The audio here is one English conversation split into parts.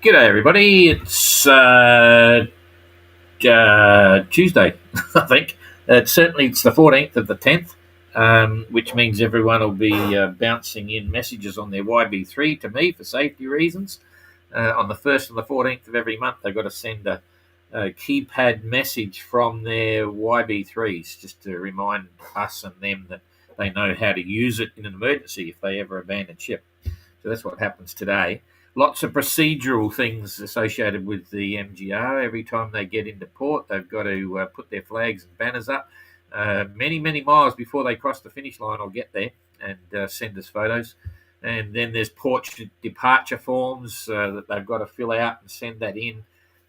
G'day, everybody. It's Tuesday, I think. It's the 14th of the 10th, which means everyone will be bouncing in messages on their YB3 to me for safety reasons. On the 1st and the 14th of every month, they've got to send a keypad message from their YB3s just to remind us and them that they know how to use it in an emergency if they ever abandon ship. So that's what happens today. Lots of procedural things associated with the MGR. Every time they get into port, they've got to put their flags and banners up many miles before they cross the finish line or get there and send us photos. And then there's port departure forms that they've got to fill out and send that in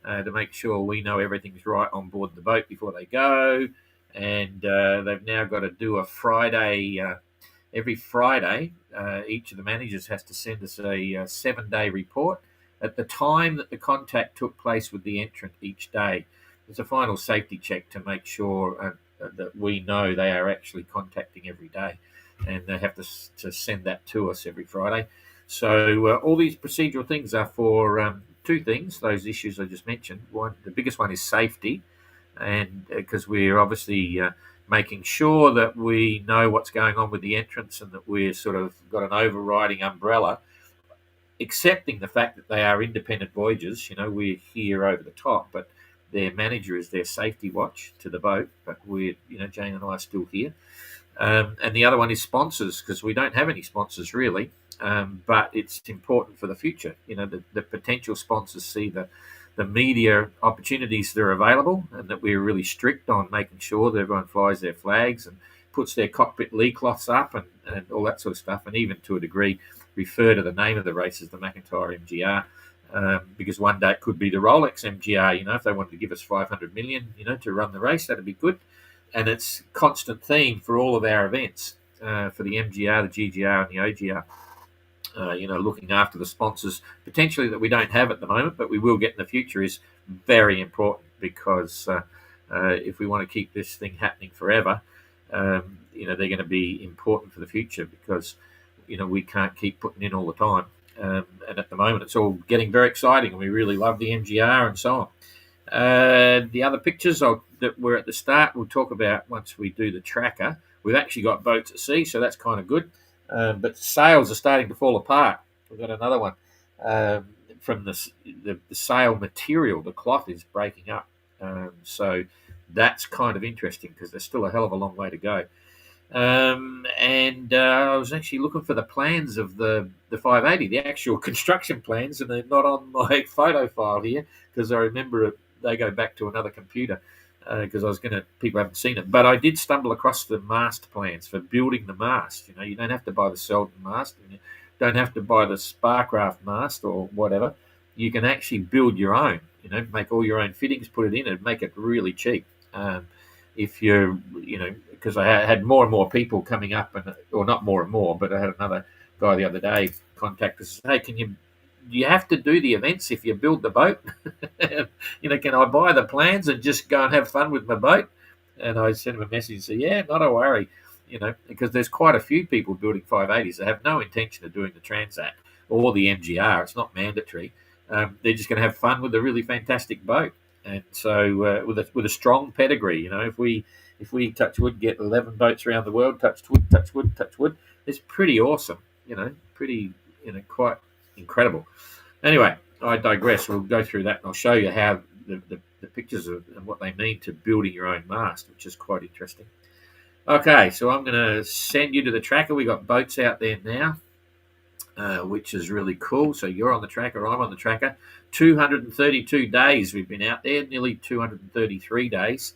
to make sure we know everything's right on board the boat before they go. And they've now got to do a Friday. Every Friday, each of the managers has to send us a 7-day report at the time that the contact took place with the entrant each day. It's a final safety check to make sure that we know they are actually contacting every day, and they have to send that to us every Friday. So all these procedural things are for two things, those issues I just mentioned. The biggest one is safety, and because we're obviously making sure that we know what's going on with the entrants and that we're sort of got an overriding umbrella, accepting the fact that they are independent voyages. We're here over the top, but their manager is their safety watch to the boat. But Jane and I are still here. And the other one is sponsors, because we don't have any sponsors really, but it's important for the future. The potential sponsors see the media opportunities that are available, and that we're really strict on making sure that everyone flies their flags and puts their cockpit lee cloths up and all that sort of stuff, and even to a degree refer to the name of the race as the McIntyre MGR, because one day it could be the Rolex MGR. If they wanted to give us 500 million, to run the race, that'd be good. And it's a constant theme for all of our events, for the MGR, the GGR, and the OGR. Looking after the sponsors potentially that we don't have at the moment, but we will get in the future, is very important, because if we want to keep this thing happening forever, they're going to be important for the future, because we can't keep putting in all the time. And at the moment, it's all getting very exciting, and we really love the MGR and so on. The other pictures that were at the start, we'll talk about once we do the tracker. We've actually got boats at sea, so that's kind of good. But sails are starting to fall apart. We've got another one from the sail material. The cloth is breaking up. So that's kind of interesting, because there's still a hell of a long way to go. And I was actually looking for the plans of the 580, the actual construction plans, and they're not on my photo file here, because I remember they go back to another computer. Because people haven't seen it. But I did stumble across the mast plans for building the mast. You don't have to buy the Selden mast, and you don't have to buy the Sparcraft mast or whatever. You can actually build your own, make all your own fittings, put it in, and make it really cheap. If you're, because I had more and more people coming up, or not more and more, but I had another guy the other day contact us, hey, you have to do the events if you build the boat? Can I buy the plans and just go and have fun with my boat? And I sent him a message and said, yeah, not a worry, because there's quite a few people building 580s that have no intention of doing the Transat or the MGR. It's not mandatory. They're just going to have fun with a really fantastic boat. And so with a strong pedigree, if we touch wood, get 11 boats around the world, touch wood, it's pretty awesome, quite incredible. Anyway, I digress. We'll go through that, and I'll show you how the pictures and what they mean to building your own mast, which is quite interesting. Okay, so I'm going to send you to the tracker. We got boats out there now, which is really cool. So you're on the tracker, I'm on the tracker. 232 days we've been out there, nearly 233 days.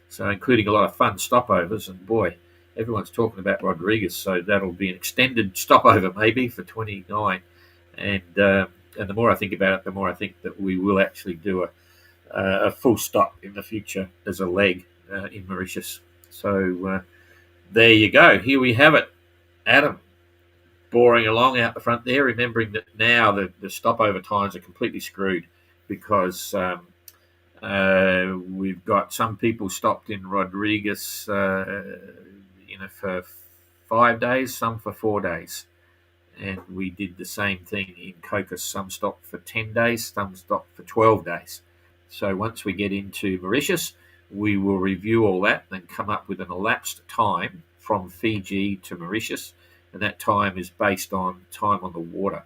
So including a lot of fun stopovers, and boy, everyone's talking about Rodriguez, so that'll be an extended stopover maybe for 29. And the more I think about it, the more I think that we will actually do a full stop in the future as a leg in Mauritius. So there you go. Here we have it. Adam boring along out the front there, remembering that now the stopover times are completely screwed, because we've got some people stopped in Rodriguez, for 5 days, some for 4 days. and we did the same thing in Cocos. Some stopped for 10 days, some stopped for 12 days. So once we get into Mauritius, we will review all that and come up with an elapsed time from Fiji to Mauritius, and that time is based on time on the water.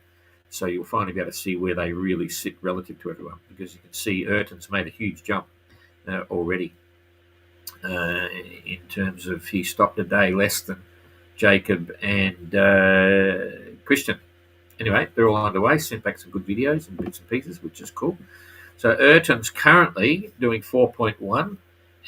So you'll finally be able to see where they really sit relative to everyone, because you can see Entrant's made a huge jump already in terms of he stopped a day less than Jacob and Christian. Anyway, they're all underway. Sent back some good videos and bits and pieces, which is cool. So Entrant's currently doing 4.1,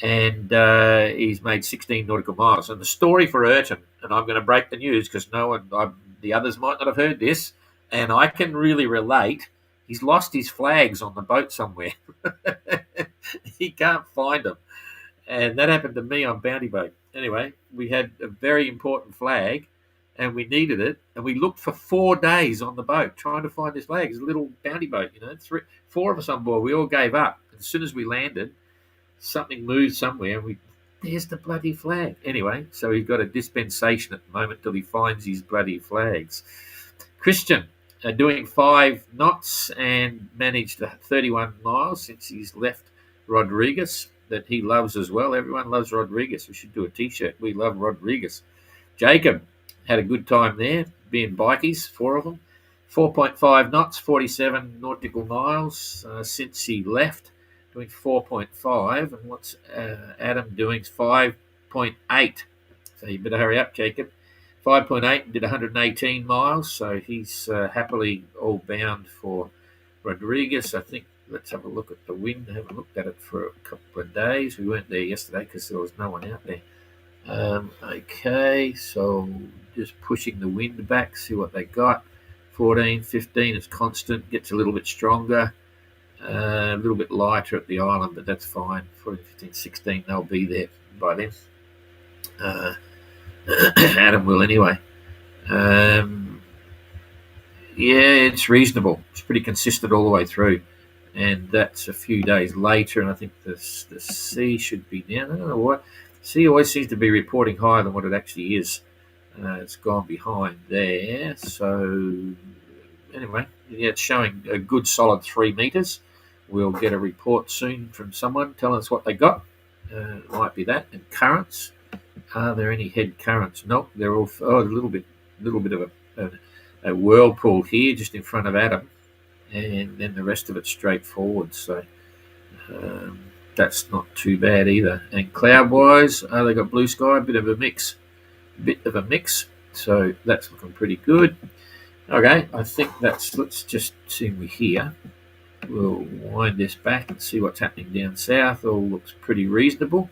and he's made 16 nautical miles. And the story for Entrant, and I'm going to break the news because the others might not have heard this, and I can really relate. He's lost his flags on the boat somewhere. He can't find them. And that happened to me on Bounty Boat. Anyway, we had a very important flag, and we needed it, and we looked for 4 days on the boat trying to find this flag. It's a little bounty boat, 4 of us on board. We all gave up. As soon as we landed, something moved somewhere, and there's the bloody flag. Anyway, so he's got a dispensation at the moment till he finds his bloody flags. Christian, doing 5 knots and managed 31 miles since he's left Rodriguez, that he loves as well. Everyone loves Rodriguez. We should do a T-shirt. We love Rodriguez. Jacob had a good time there, being bikies, 4 of them. 4.5 knots, 47 nautical miles since he left, doing 4.5. And what's Adam doing? 5.8. So you better hurry up, Jacob. 5.8, did 118 miles. So he's happily all bound for Rodriguez. I think, let's have a look at the wind. I haven't looked at it for a couple of days. We weren't there yesterday because there was no one out there. Okay, so just pushing the wind back, see what they got. 14, 15 is constant, gets a little bit stronger, a little bit lighter at the island, but that's fine. 14, 15, 16, they'll be there by then. Adam will anyway. Yeah, it's reasonable. It's pretty consistent all the way through. And that's a few days later, and I think the sea should be down. I don't know what. The sea always seems to be reporting higher than what it actually is. It's gone behind there. So anyway, yeah, it's showing a good solid 3 meters. We'll get a report soon from someone telling us what they got. It might be that. And currents. Are there any head currents? Nope. They're all a little bit of a whirlpool here just in front of Adam, and then the rest of it straight forward. So that's not too bad either. And cloud-wise, they got blue sky, a bit of a mix. So that's looking pretty good. Okay, I think let's just see we're here. We'll wind this back and see what's happening down south. All looks pretty reasonable.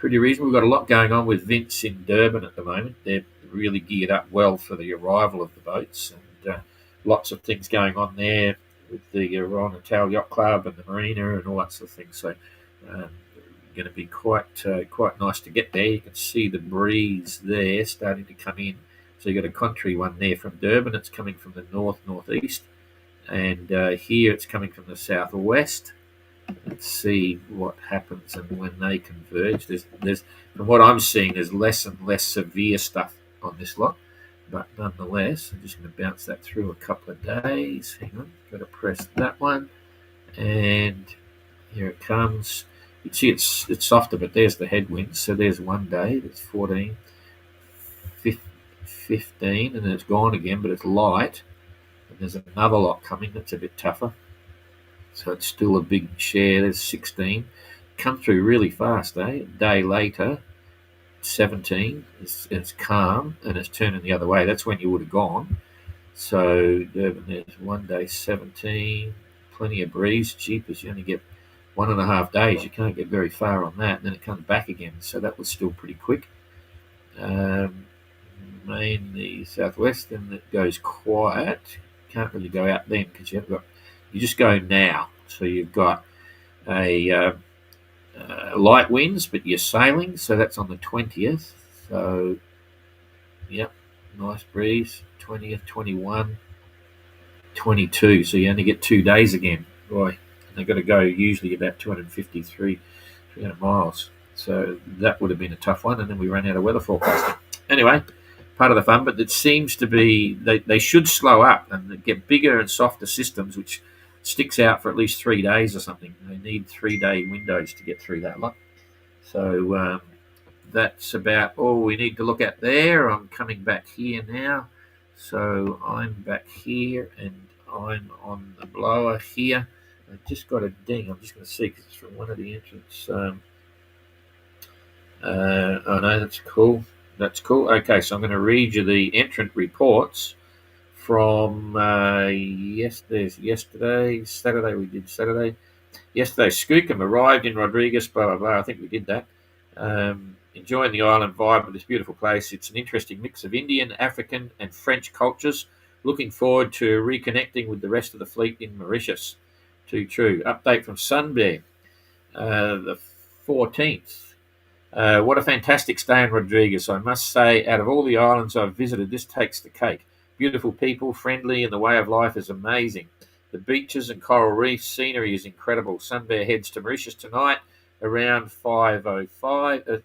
We've got a lot going on with Vince in Durban at the moment. They're really geared up well for the arrival of the boats, and lots of things going on there with the Royal Natal Yacht Club and the marina and all that sort of thing. So going to be quite nice to get there. You can see the breeze there starting to come in. So you've got a contrary one there from Durban. It's coming from the northeast, and here it's coming from the southwest. Let's see what happens and when they converge. There's from what I'm seeing, there's less and less severe stuff on this lot, but nonetheless, I'm just going to bounce that through a couple of days. Hang on, got to press that one, and here it comes. You can see it's softer, but there's the headwind. So there's 1 day, that's 14, 15, and then it's gone again, but it's light. And there's another lot coming that's a bit tougher. So it's still a big share. There's 16. Come through really fast, eh? A day later, 17. It's calm and it's turning the other way. That's when you would have gone. So Durban, there's 1 day, 17. Plenty of breeze. Jeepers, you only get 1.5 days. You can't get very far on that. And then it comes back again. So that was still pretty quick. Mainly southwest, and it goes quiet. Can't really go out then because you just go now. So you've got a light winds, but you're sailing. So that's on the 20th. So, yep, nice breeze. 20th, 21, 22. So you only get 2 days again. Boy, and they've got to go usually about 253, 300 miles. So that would have been a tough one. And then we ran out of weather forecasting. Anyway, part of the fun. But it seems to be they should slow up and get bigger and softer systems, which sticks out for at least 3 days or something. They need 3-day windows to get through that lot. So that's about all we need to look at there. I'm coming back here now. So I'm back here and I'm on the blower here. I've just got a ding. I'm just going to see because it's from one of the entrants. Oh no, that's cool. That's cool. Okay, so I'm going to read you the entrant reports from yesterday, Saturday. We did Saturday. Yesterday, Skookum arrived in Rodriguez, blah, blah, blah. I think we did that. Enjoying the island vibe of this beautiful place. It's an interesting mix of Indian, African, and French cultures. Looking forward to reconnecting with the rest of the fleet in Mauritius. Too true. Update from Sunbear, the 14th. What a fantastic stay in Rodriguez. I must say, out of all the islands I've visited, this takes the cake. Beautiful people, friendly, and the way of life is amazing. The beaches and coral reef scenery is incredible. Sunbear heads to Mauritius tonight around 5:05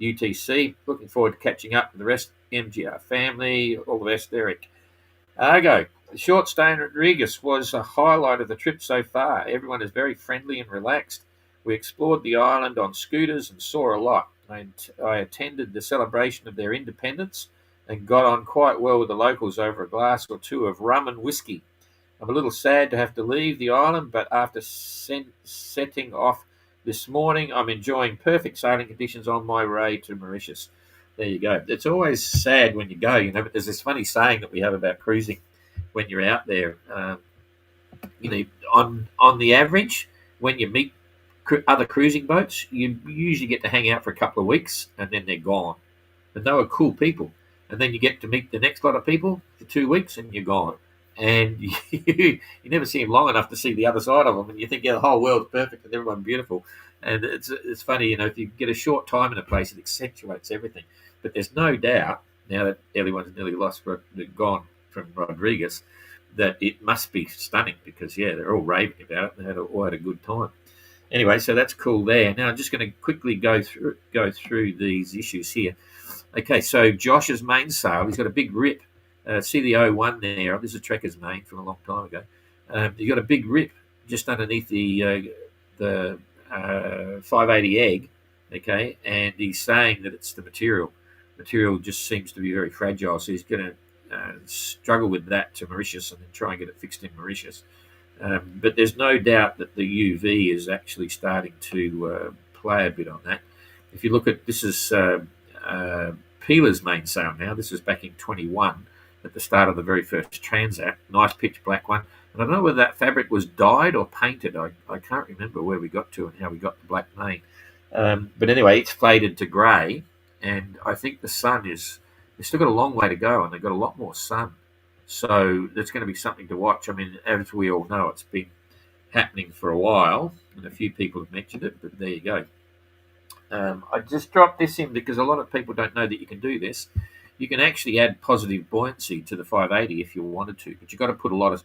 UTC. Looking forward to catching up with the rest MGR family. All the best, Eric. Argo. The short stay in Rodriguez was a highlight of the trip so far. Everyone is very friendly and relaxed. We explored the island on scooters and saw a lot. I attended the celebration of their independence and got on quite well with the locals over a glass or two of rum and whiskey. I'm a little sad to have to leave the island, but after setting off this morning, I'm enjoying perfect sailing conditions on my way to Mauritius. There you go. It's always sad when you go, but there's this funny saying that we have about cruising when you're out there. On the average, when you meet other cruising boats, you usually get to hang out for a couple of weeks and then they're gone. And they were cool people. And then you get to meet the next lot of people for 2 weeks and you're gone. And you never see them long enough to see the other side of them. And you think, the whole world's perfect and everyone's beautiful. And it's funny, if you get a short time in a place, it accentuates everything. But there's no doubt, now that everyone's nearly gone from Rodriguez, that it must be stunning because, they're all raving about it. They all had a good time. Anyway, so that's cool there. Now I'm just going to quickly go through these issues here. Okay, so Josh's mainsail, he's got a big rip. See the 01 there. This is Trekker's main from a long time ago. You've got a big rip just underneath the 580 egg, okay, and he's saying that it's the material. Material just seems to be very fragile, so he's going to struggle with that to Mauritius and then try and get it fixed in Mauritius. But there's no doubt that the UV is actually starting to play a bit on that. If you look at, this is Peeler's mainsail now. This was back in 21 at the start of the very first Transat. Nice pitch black one. And I don't know whether that fabric was dyed or painted. I can't remember where we got to and how we got the black main. But anyway, it's faded to grey. And I think the sun they've still got a long way to go and they've got a lot more sun. So there's going to be something to watch. I mean, as we all know, it's been happening for a while. And a few people have mentioned it, but there you go. I just dropped this in because a lot of people don't know that you can do this. You can actually add positive buoyancy to the 580 if you wanted to, but you've got to put a lot of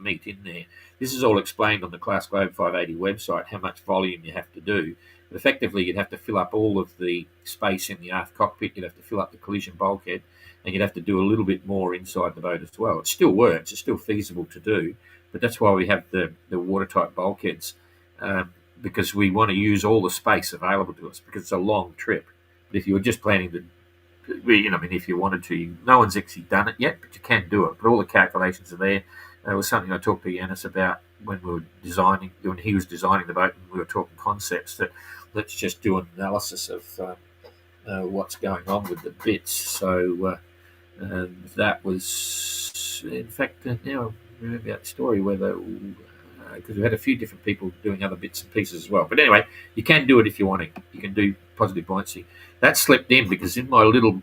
meat in there. This is all explained on the Class Globe 580 website, how much volume you have to do. But effectively, you'd have to fill up all of the space in the aft cockpit. You'd have to fill up the collision bulkhead, and you'd have to do a little bit more inside the boat as well. It still works. It's still feasible to do, but that's why we have the watertight bulkheads. Because we want to use all the space available to us because it's a long trip. But if you were just planning to, if you wanted to, no one's actually done it yet, but you can do it. But all the calculations are there. It was something I talked to Yanis about when he was designing the boat, and we were talking concepts that let's just do an analysis of what's going on with the bits. So that was, in fact, now I remember that story where because we had a few different people doing other bits and pieces as well. But anyway, you can do it if you want to. You can do positive buoyancy. That slipped in because in my little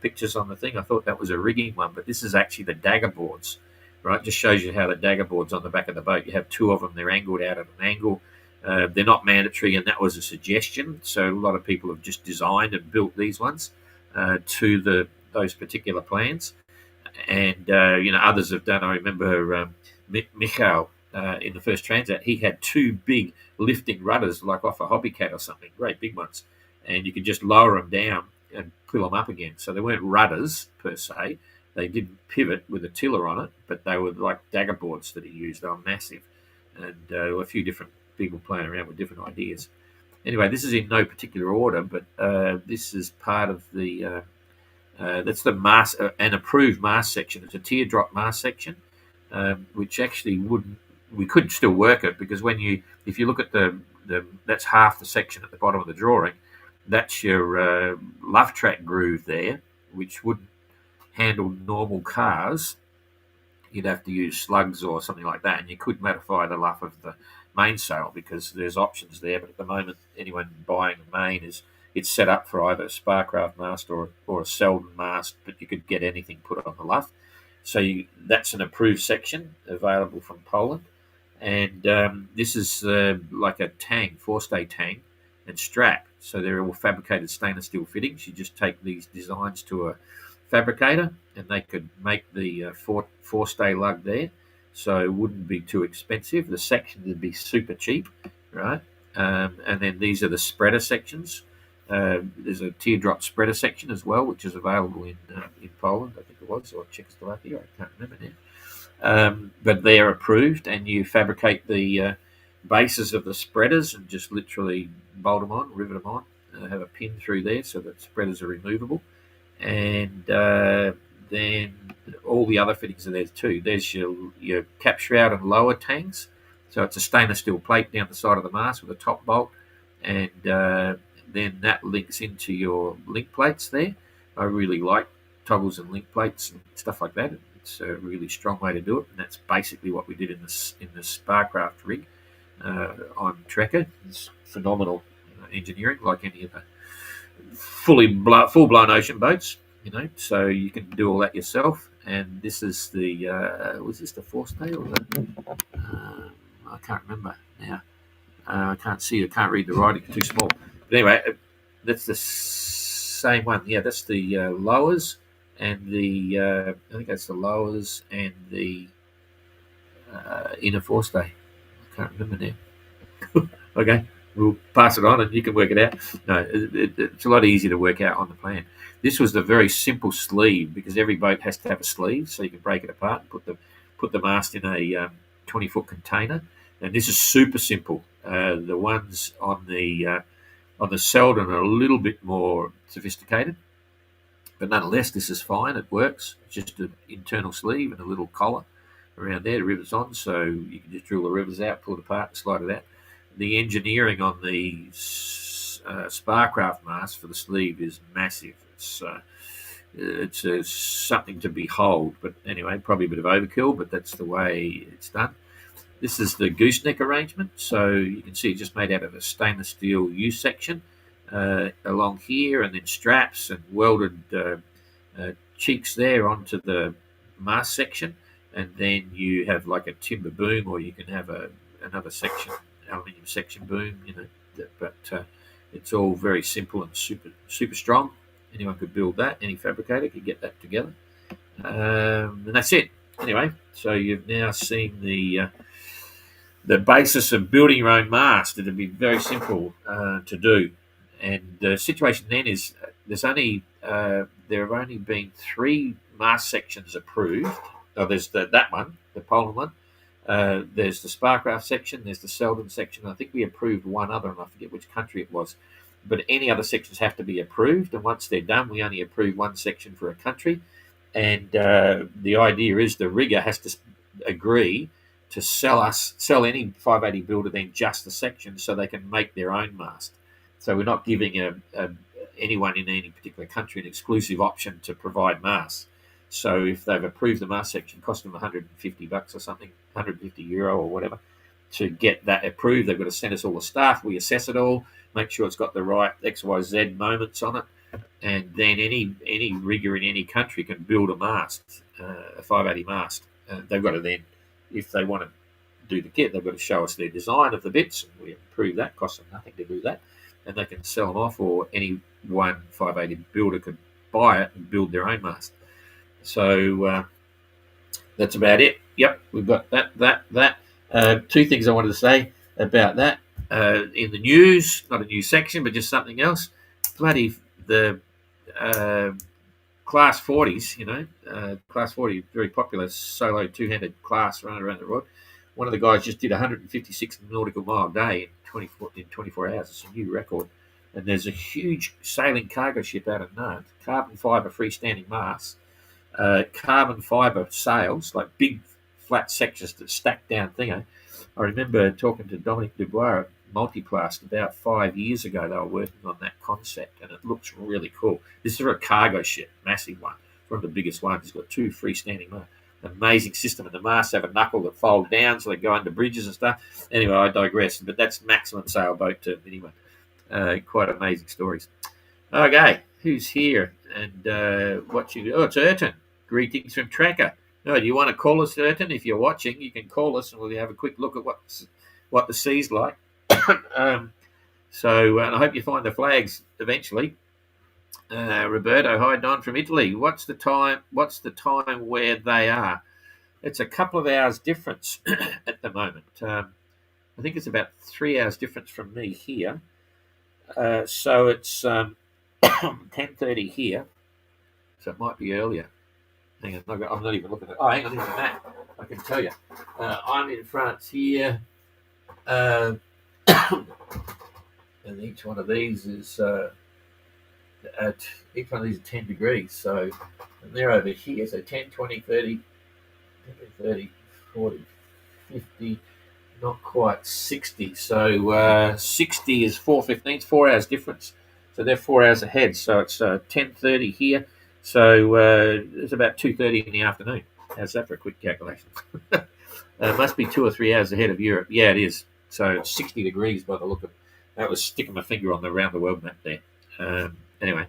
pictures on the thing, I thought that was a rigging one, but this is actually the dagger boards, right? Just shows you how the dagger boards on the back of the boat. You have two of them. They're angled out at an angle. They're not mandatory, and that was a suggestion. So a lot of people have just designed and built these ones to those particular plans. And, others have done. I remember Michael in the first Transat, he had two big lifting rudders like off a Hobbycat or something, great big ones. and you could just lower them down and pull them up again. So they weren't rudders per se. They didn't pivot with a tiller on it, but they were like dagger boards that he used. They were massive, and there were a few different people playing around with different ideas. Anyway, this is in no particular order, but this is part of the that's the mast, an approved mast section. It's a teardrop mast section, which actually wouldn't. We could still work it because if you look at the that's half the section at the bottom of the drawing. That's your luff track groove there, which wouldn't handle normal cars. You'd have to use slugs or something like that, and you could modify the luff of the mainsail because there's options there. But at the moment, anyone buying a main it's set up for either a Sparcraft mast or a Selden mast, but you could get anything put on the luff. So that's an approved section available from Poland, and this is like a tang, forestay tang, and strap. So they're all fabricated stainless steel fittings. You just take these designs to a fabricator, and they could make the forestay lug there. So it wouldn't be too expensive. The sections would be super cheap, right? And then these are the spreader sections. There's a teardrop spreader section as well, which is available in Poland, I think it was, or Czechoslovakia. I can't remember now. But they're approved, and you fabricate the bases of the spreaders and just literally bolt them on, rivet them on, have a pin through there so that spreaders are removable. And then all the other fittings are there too. There's your cap shroud and lower tangs. So it's a stainless steel plate down the side of the mast with a top bolt, and then that links into your link plates there. I really like toggles and link plates and stuff like that. It's a really strong way to do it, and that's basically what we did in the Sparcraft rig on Tracker. It's phenomenal engineering, like any of the full-blown ocean boats, so you can do all that yourself. And this is the was this the forestay or the I can't remember now. I can't read the writing, it's too small. But anyway, that's the same one. Yeah, that's the lowers and the I think that's the lowers and the inner forestay. I can't remember now. Okay, we'll pass it on and you can work it out. No, it's a lot easier to work out on the plan. This was the very simple sleeve because every boat has to have a sleeve, so you can break it apart and put the mast in a 20-foot container. And this is super simple. The ones on the Selden are a little bit more sophisticated, but nonetheless, this is fine. It works. It's just an internal sleeve and a little collar around there. The rivet's on, so you can just drill the rivets out, pull it apart, and slide it out. The engineering on the Sparcraft mast for the sleeve is massive. It's something to behold. But anyway, probably a bit of overkill, but that's the way it's done. This is the gooseneck arrangement. So you can see it's just made out of a stainless steel U-section along here, and then straps and welded cheeks there onto the mast section. And then you have like a timber boom, or you can have another section, aluminium section boom, but it's all very simple and super strong. Anyone could build that. Any fabricator could get that together. And that's it. Anyway, so you've now seen the basis of building your own mast. It'd be very simple to do. And the situation then is there have only been 3 mast sections approved. Oh, there's that one, the Poland one. There's the Sparcraft section. There's the Selden section. I think we approved one other, and I forget which country it was. But any other sections have to be approved, and once they're done, we only approve one section for a country. And the idea is the rigger has to agree to sell any 580 builder then just the section, so they can make their own mast. So we're not giving anyone in any particular country an exclusive option to provide masts. So if they've approved the mast section, it costs them $150 or something, €150 or whatever, to get that approved. They've got to send us all the stuff. We assess it all, make sure it's got the right XYZ moments on it, and then any rigger in any country can build a mast, a 580 mast. They've got to then, if they want to do the kit, they've got to show us their design of the bits, and we approve that. Costs them nothing to do that, and they can sell them off, or any one 580 builder could buy it and build their own mast. So that's about it. Yep, we've got that. 2 things I wanted to say about that. In the news, not a news section, but just something else. bloody the class 40s, class 40, very popular solo two-handed class running around the world. One of the guys just did 156 nautical mile day in 24 hours. It's a new record. And there's a huge sailing cargo ship out of Nantes, carbon fibre freestanding masts, carbon fibre sails, like big flat sections that stack down thing. I remember talking to Dominic Dubois at Multiplast about 5 years ago. They were working on that concept, and it looks really cool. This is a cargo ship, massive one, one of the biggest ones. It's got two freestanding masts. Amazing system, and the masts have a knuckle that fold down so they go under bridges and stuff. Anyway, I digress, but that's maximum sailboat term anyway. Quite amazing stories. Okay, who's here and watching? Oh, it's Entrant. Greetings from Tracker. Oh, do you want to call us, Entrant? If you're watching, you can call us and we'll have a quick look at what the sea's like. So I hope you find the flags eventually. Roberto, hi Don from Italy. What's the time where they are? It's a couple of hours difference at the moment. I think it's about 3 hours difference from me here. So it's 10:30 here. So it might be earlier. Hang on, I'm not even looking at. Oh, hang on, here's the map. I can tell you. I'm in France here, and each one of these is each one of these is 10 degrees. So and they're over here. So 10, 20, 30, 30, 40, 50. Not quite 60. So 60 is 4:15. It's 4 hours difference. So they're 4 hours ahead. So it's 10:30 here. So it's about 2:30 in the afternoon. How's that for a quick calculation? It must be 2 or 3 hours ahead of Europe. Yeah, it is. So it's 60 degrees by the look of it. That was sticking my finger on the round the world map there. Anyway,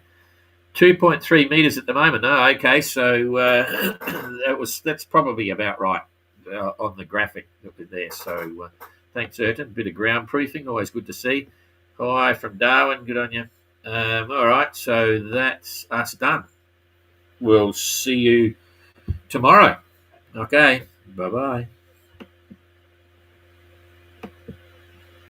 2.3 meters at the moment. Oh, okay. So that's probably about right. On the graphic that was there. So thanks, Erton. Bit of ground proofing, always good to see. Hi from Darwin, good on you. All right, so that's us done. We'll see you tomorrow. Okay, bye-bye.